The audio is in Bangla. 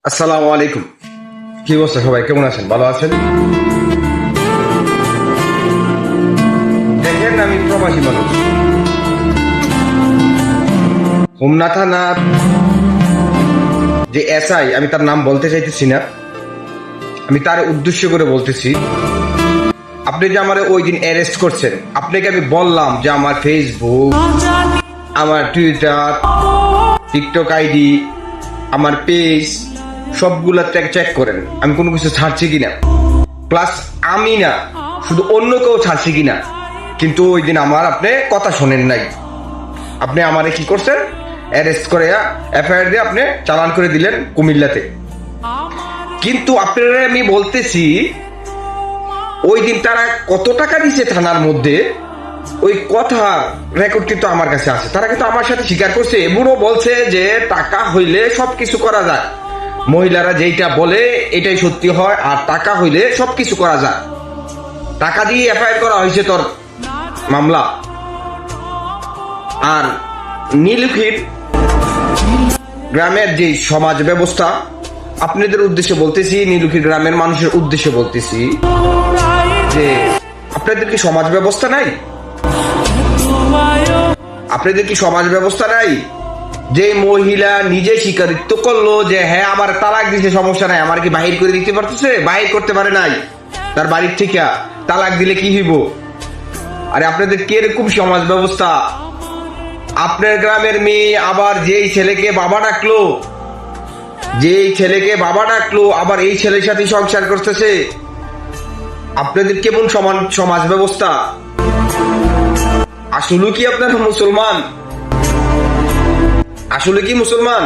আসসালামু আলাইকুম। কি অবস্থা সবাই, কেমন আছেন? ভালো আছেন? দেখেন, আমি প্রবাসী মানুষ। হোমনা থানার যে এসআই, আমি তার নাম বলতে চাইতেছি না, আমি তার উদ্দেশ্য করে বলতেছি, আপনি যে আমার ওই দিন অ্যারেস্ট করছেন, আপনাকে আমি বললাম যে আমার ফেসবুক, আমার টুইটার, টিকটক আইডি, আমার পেজ সবগুলা চেক করেন, আমি কোনো কিছু ছাড়ছি কিনা, প্লাস আমি না শুধু অন্য কেউ ছাড়ছি কিনা। কিন্তু ওই দিন আমার আপনি কথা শোনেন নাই, আপনি আমারে কি করছেন, অ্যারেস্ট করে এফআইআর দিয়ে আপনি চালান করে দিলেন কুমিল্লাতে। কিন্তু আপনারা আমি বলতেছি, ওই দিন তারা কত টাকা দিছে থানার মধ্যে, ওই কথা রেকর্ড কিন্তু আমার কাছে আছে। তারা কিন্তু আমার সাথে স্বীকার করছে, এমনও বলছে যে টাকা হইলে সবকিছু করা যায়, মহিলারা যেইটা বলে এটাই সত্যি হয়, আর টাকা হইলে সবকিছু করা যায়। টাকা দিয়ে এফআইআর করা হয়েছে তোর মামলা। আর নীলক্ষীর গ্রামের যে সমাজ ব্যবস্থা, আপনাদের উদ্দেশ্যে বলতেছি, নীলক্ষীর গ্রামের মানুষের উদ্দেশ্যে বলতেছি যে আপনাদের কি সমাজ ব্যবস্থা নাই? আপনাদের কি সমাজ ব্যবস্থা নাই? যে মহিলা নিজে স্বীকারিত্ব করলো যে হ্যাঁ আমার তালাক দিতে সমস্যা নাই, আমার কি বাহির করে দিতে পারতেছে? বাহির করতে পারে নাই তার বাড়ির থেকে। তালাক দিলে কি হইব? আরে আপনাদের কিরকম সমাজ ব্যবস্থা? আপনার গ্রামের মেয়ে আবার যেই ছেলেকে বাবা ডাকলো, আবার এই ছেলের সাথে সংসার করতেছে। আপনাদের কেমন সমাজ ব্যবস্থা? আসলে কি আপনারা মুসলমান? আসলে কি মুসলমান?